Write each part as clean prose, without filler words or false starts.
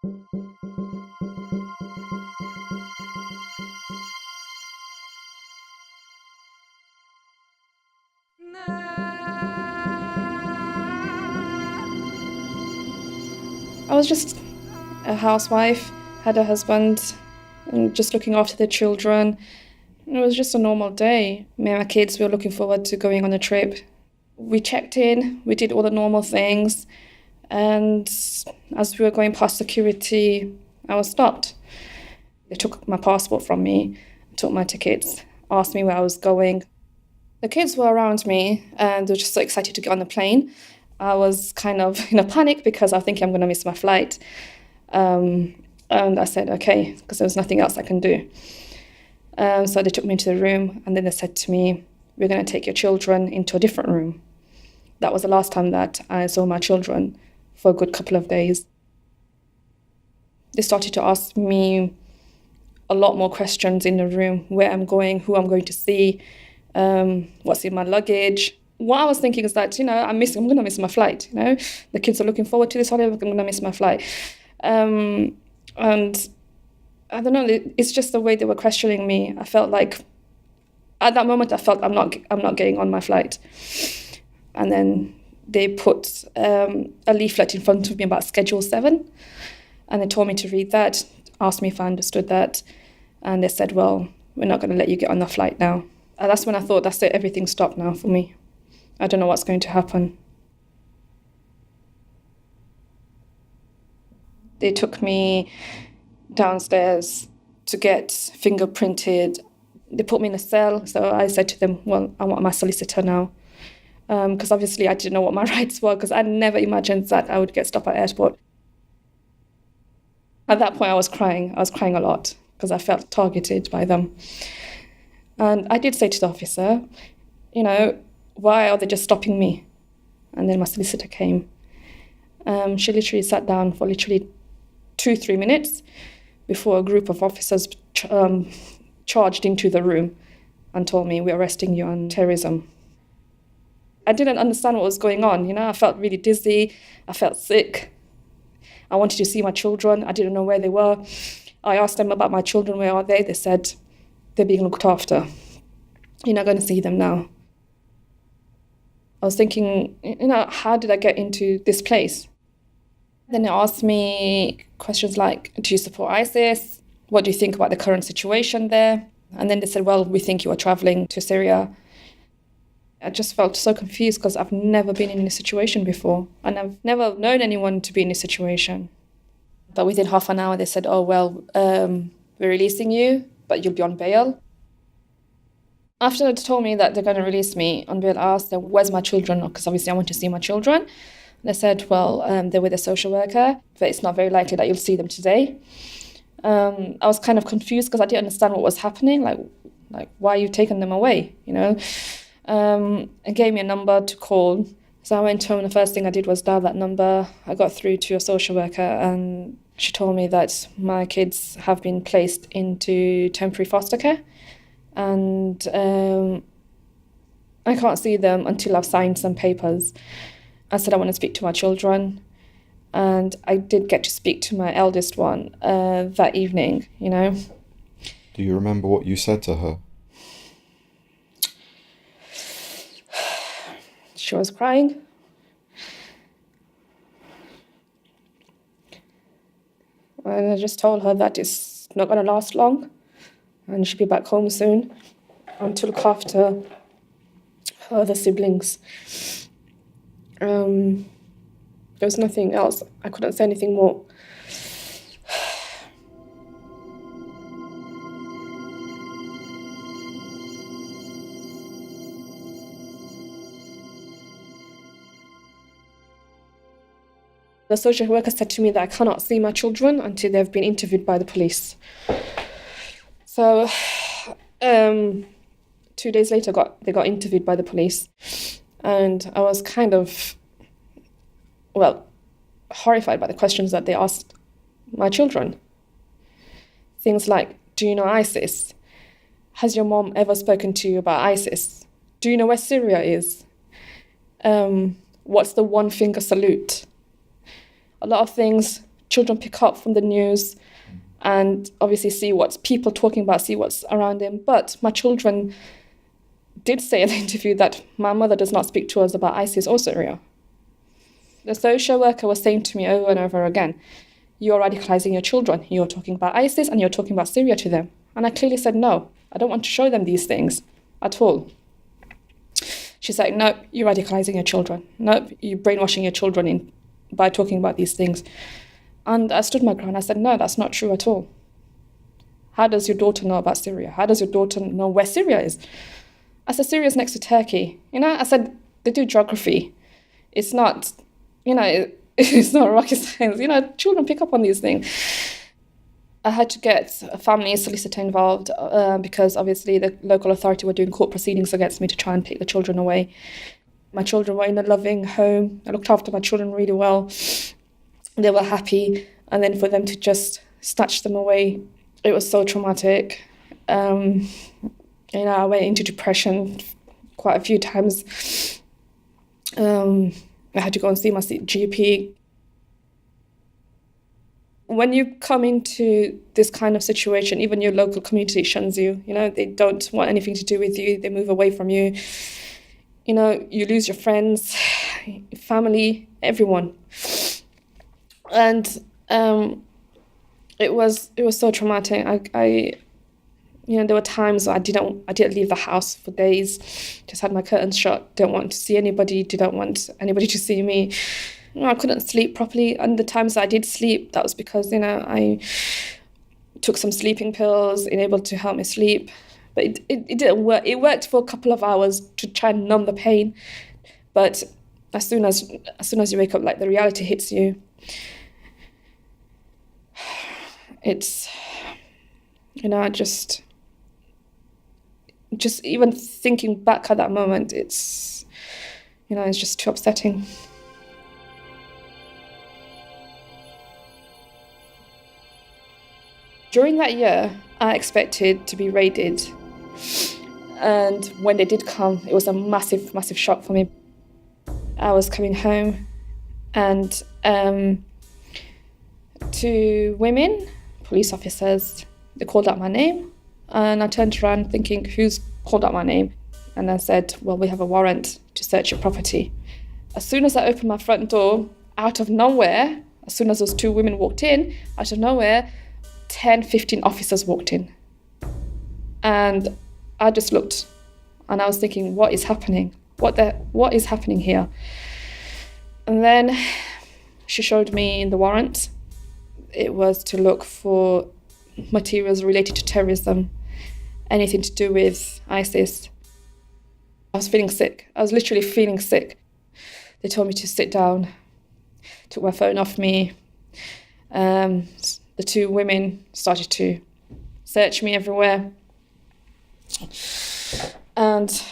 I was just a housewife, had a husband, and just looking after the children. It was just a normal day. Me and my kids were looking forward to going on a trip. We checked in, we did all the normal things, and as we were going past security, I was stopped. They took my passport from me, took my tickets, asked me where I was going. The kids were around me and they were just so excited to get on the plane. I was kind of in a panic because I think I'm going to miss my flight. And I said, okay, because there was nothing else I can do. So they took me into the room and then they said to me, we're going to take your children into a different room. That was the last time that I saw my children for a good couple of days. They started to ask me a lot more questions in the room, where I'm going, who I'm going to see, what's in my luggage. What I was thinking is that, I'm going to miss my flight, The kids are looking forward to this holiday, I'm going to miss my flight. And I don't know, it's just the way they were questioning me. I felt like, at that moment, I felt I'm not getting on my flight. And then they put a leaflet in front of me about Schedule 7, and they told me to read that, asked me if I understood that, and they said, well, we're not going to let you get on the flight now. And that's when I thought, that's it, everything stopped now for me. I don't know what's going to happen. They took me downstairs to get fingerprinted. They put me in a cell, so I said to them, well, I want my solicitor now. Because obviously I didn't know what my rights were, because I never imagined that I would get stopped at the airport. At that point, I was crying a lot, because I felt targeted by them. And I did say to the officer, why are they just stopping me? And then my solicitor came. She literally sat down for literally 2-3 minutes before a group of officers charged into the room and told me, we're arresting you on terrorism. I didn't understand what was going on, I felt really dizzy, I felt sick. I wanted to see my children, I didn't know where they were. I asked them about my children, where are they? They said, they're being looked after. You're not going to see them now. I was thinking, how did I get into this place? Then they asked me questions like, do you support ISIS? What do you think about the current situation there? And then they said, well, we think you are traveling to Syria. I just felt so confused because I've never been in this situation before, and I've never known anyone to be in this situation. But within half an hour, they said, oh, well, we're releasing you, but you'll be on bail. After they told me that they're going to release me on bail, I asked them, where's my children? Because obviously I want to see my children. They said, well, they're with a social worker, but it's not very likely that you'll see them today. I was kind of confused because I didn't understand what was happening. Like, why are you taking them away, It gave me a number to call. So I went home and the first thing I did was dial that number. I got through to a social worker and she told me that my kids have been placed into temporary foster care. And I can't see them until I've signed some papers. I said I want to speak to my children. And I did get to speak to my eldest one that evening, Do you remember what you said to her? She was crying. And I just told her that it's not going to last long and she'll be back home soon to look after her other siblings. There was nothing else. I couldn't say anything more. The social worker said to me that I cannot see my children until they've been interviewed by the police. So 2 days later, they got interviewed by the police. And I was kind of, horrified by the questions that they asked my children. Things like, do you know ISIS? Has your mom ever spoken to you about ISIS? Do you know where Syria is? What's the one finger salute? A lot of things children pick up from the news and obviously see what's people talking about, see what's around them. But my children did say in the interview that my mother does not speak to us about ISIS or Syria. The social worker was saying to me over and over again, you're radicalizing your children. You're talking about ISIS and you're talking about Syria to them. And I clearly said, no, I don't want to show them these things at all. She's like, nope, you're radicalizing your children. Nope, you're brainwashing your children by talking about these things. And I stood my ground. I said, no, that's not true at all. How does your daughter know about Syria? How does your daughter know where Syria is? I said, Syria is next to Turkey. I said, they do geography. It's not, it's not rocket science. Children pick up on these things. I had to get a family solicitor involved because obviously the local authority were doing court proceedings against me to try and take the children away. My children were in a loving home. I looked after my children really well. They were happy. And then for them to just snatch them away, it was so traumatic. I went into depression quite a few times. I had to go and see my GP. When you come into this kind of situation, even your local community shuns you. They don't want anything to do with you. They move away from you. You lose your friends, family, everyone. And it was so traumatic. There were times I didn't leave the house for days. Just had my curtains shut. Didn't want to see anybody. Didn't want anybody to see me. I couldn't sleep properly. And the times I did sleep, that was because I took some sleeping pills, enabled to help me sleep. But it didn't work. It worked for a couple of hours to try and numb the pain. But as soon as you wake up, like the reality hits you. It's, just even thinking back at that moment, it's just too upsetting. During that year, I expected to be raided. And when they did come, it was a massive, massive shock for me. I was coming home and two women, police officers, they called out my name. And I turned around thinking, who's called out my name? And I said, well, we have a warrant to search your property. As soon as I opened my front door, out of nowhere, as soon as those two women walked in, out of nowhere, 10, 15 officers walked in. And I just looked and I was thinking, what is happening? What is happening here? And then she showed me the warrant. It was to look for materials related to terrorism, anything to do with ISIS. I was feeling sick. I was literally feeling sick. They told me to sit down, took my phone off me. The two women started to search me everywhere. And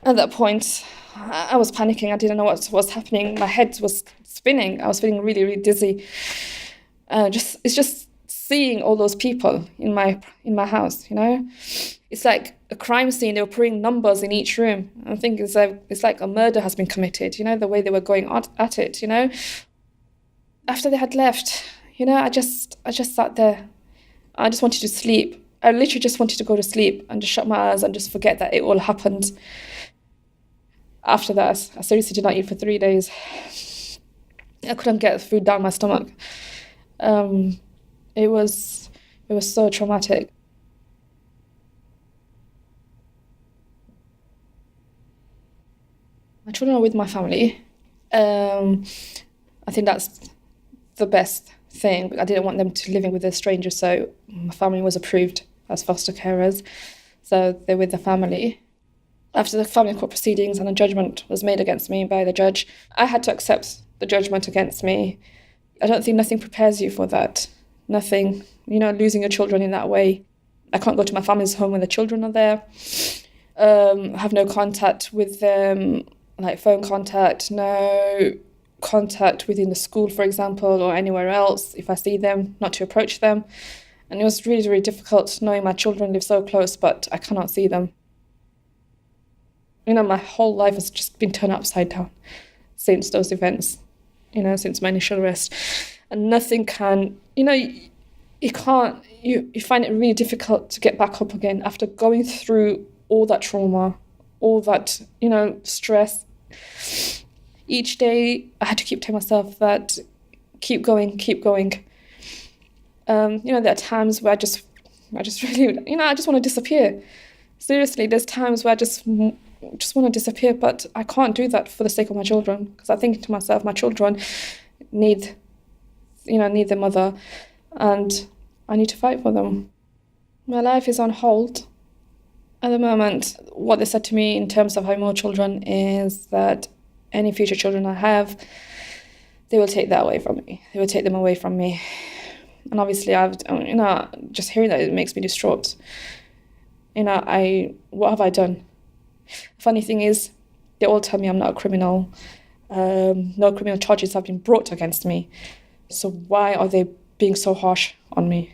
at that point, I was panicking. I didn't know what was happening. My head was spinning. I was feeling really, really dizzy. It's just seeing all those people in my house, It's like a crime scene. They were putting numbers in each room. I think it's like a murder has been committed, the way they were going at it, After they had left, I just sat there. I just wanted to sleep. I literally just wanted to go to sleep and just shut my eyes and just forget that it all happened. After that, I seriously did not eat for 3 days. I couldn't get food down my stomach. It was so traumatic. My children are with my family. I think that's the best thing. But I didn't want them to living with a stranger, so my family was approved as foster carers. So they're with the family. After the family court proceedings and a judgment was made against me by the judge, I had to accept the judgment against me. I don't think nothing prepares you for that. Nothing, losing your children in that way. I can't go to my family's home when the children are there. I have no contact with them, like phone contact, no contact within the school, for example, or anywhere else. If I see them, not to approach them. And it was really, really difficult knowing my children live so close, but I cannot see them. My whole life has just been turned upside down since those events, since my initial arrest. and nothing can, you can't, you find it really difficult to get back up again after going through all that trauma, all that, stress. Each day I had to keep telling myself that keep going, keep going. There are times where I just really, I just want to disappear. Seriously, there's times where I just want to disappear, but I can't do that for the sake of my children, because I think to myself, my children need their mother, and I need to fight for them. My life is on hold at the moment. What they said to me in terms of having more children is that any future children I have, they will take that away from me. They will take them away from me. And obviously, just hearing that, it makes me distraught. What have I done? The funny thing is, they all tell me I'm not a criminal. No criminal charges have been brought against me. So why are they being so harsh on me?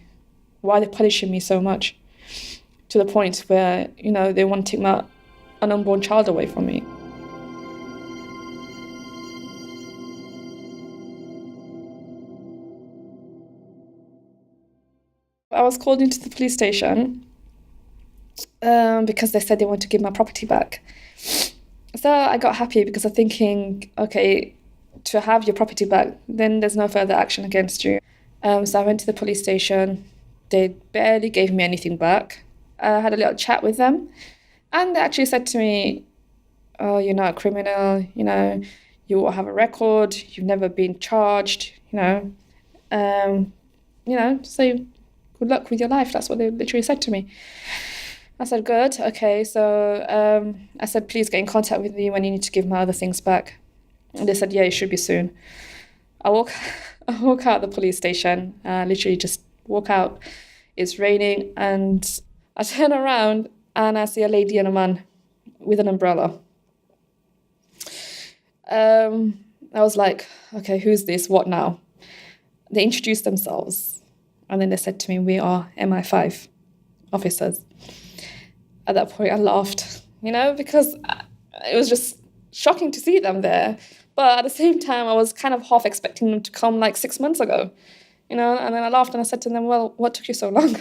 Why are they punishing me so much? To the point where, they want to take an unborn child away from me. I was called into the police station because they said they want to give my property back. So I got happy because I'm thinking, okay, to have your property back, then there's no further action against you. So I went to the police station. They barely gave me anything back. I had a little chat with them, and they actually said to me, "Oh, you're not a criminal. You will have a record. You've never been charged. So good luck with your life." That's what they literally said to me. I said, good, okay. So I said, please get in contact with me when you need to give my other things back. And they said, yeah, it should be soon. I walk out the police station, literally just walk out. It's raining, and I turn around and I see a lady and a man with an umbrella. I was like, okay, who's this? What now? They introduced themselves, and then they said to me, we are MI5 officers. At that point, I laughed, because it was just shocking to see them there. But at the same time, I was kind of half expecting them to come like 6 months ago, and then I laughed and I said to them, well, what took you so long?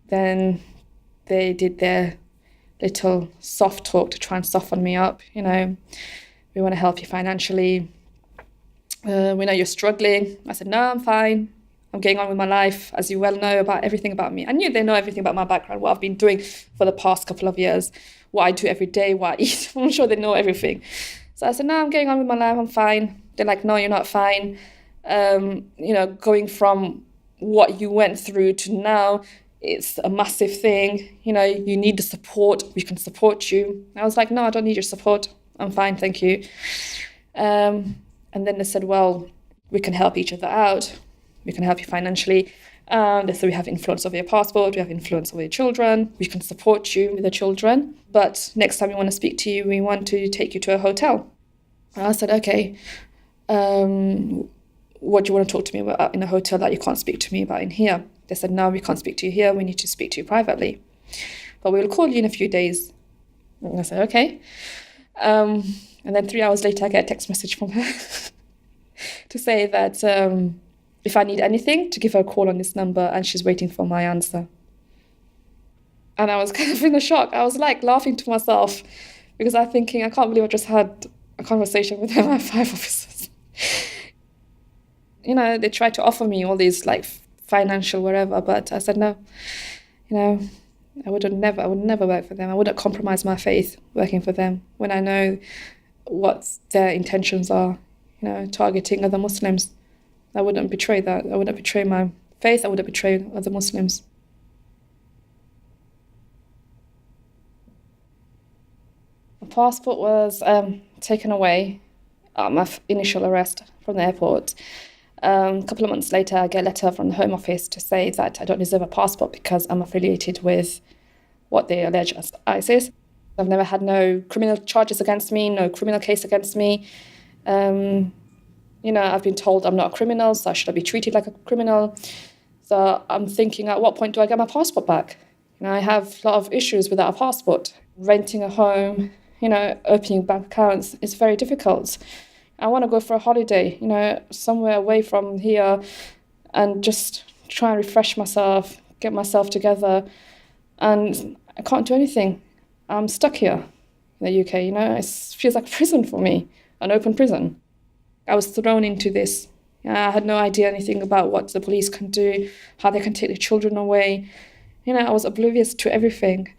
Then they did their little soft talk to try and soften me up. We want to help you financially. We know you're struggling. I said, no, I'm fine. I'm getting on with my life, as you well know about everything about me. I knew they know everything about my background, what I've been doing for the past couple of years, what I do every day, what I eat. I'm sure they know everything. So I said, no, I'm getting on with my life, I'm fine. They're like, no, you're not fine. Going from what you went through to now, it's a massive thing. You need the support. We can support you. I was like, no, I don't need your support. I'm fine, thank you. And then they said, well, we can help each other out. We can help you financially. They said, we have influence over your passport. We have influence over your children. We can support you with the children. But next time we want to speak to you, we want to take you to a hotel. And I said, okay, what do you want to talk to me about in a hotel that you can't speak to me about in here? They said, no, we can't speak to you here. We need to speak to you privately. But we'll call you in a few days. And I said, okay. And then 3 hours later, I get a text message from her to say that if I need anything, to give her a call on this number, and she's waiting for my answer. And I was kind of in a shock. I was like laughing to myself because I'm thinking, I can't believe I just had a conversation with MI5 officers. They tried to offer me all these like financial whatever, but I said no. I would never work for them. I wouldn't compromise my faith working for them when I know what their intentions are, targeting other Muslims. I wouldn't betray that. I wouldn't betray my faith. I wouldn't betray other Muslims. My passport was taken away at my initial arrest from the airport. A couple of months later, I get a letter from the Home Office to say that I don't deserve a passport because I'm affiliated with what they allege as ISIS. I've never had no criminal charges against me, no criminal case against me. I've been told I'm not a criminal, so should I be treated like a criminal? So I'm thinking, at what point do I get my passport back? I have a lot of issues without a passport. Renting a home, opening bank accounts is very difficult. I want to go for a holiday, somewhere away from here and just try and refresh myself, get myself together. And I can't do anything. I'm stuck here in the UK, it feels like a prison for me, an open prison. I was thrown into this. I had no idea anything about what the police can do, how they can take the children away. I was oblivious to everything.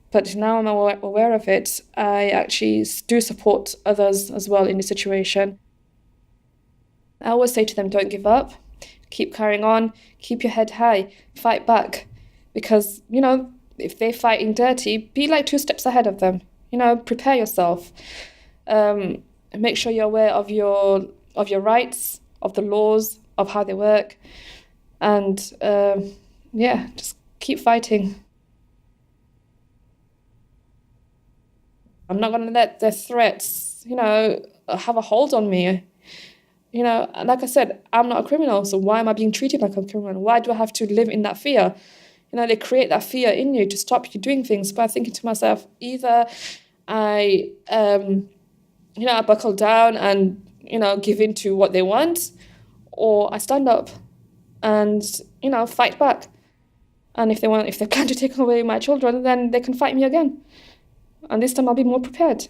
But now I'm aware of it, I actually do support others as well in this situation. I always say to them, don't give up, keep carrying on, keep your head high, fight back. Because, if they're fighting dirty, be like 2 steps ahead of them. Prepare yourself. Make sure you're aware of your rights, of the laws, of how they work. And just keep fighting. I'm not going to let their threats, have a hold on me. Like I said, I'm not a criminal, so why am I being treated like a criminal? Why do I have to live in that fear? They create that fear in you to stop you doing things. But I'm thinking to myself, either I buckle down and, give in to what they want, or I stand up and, fight back. And if they plan to take away my children, then they can fight me again. And this time I'll be more prepared.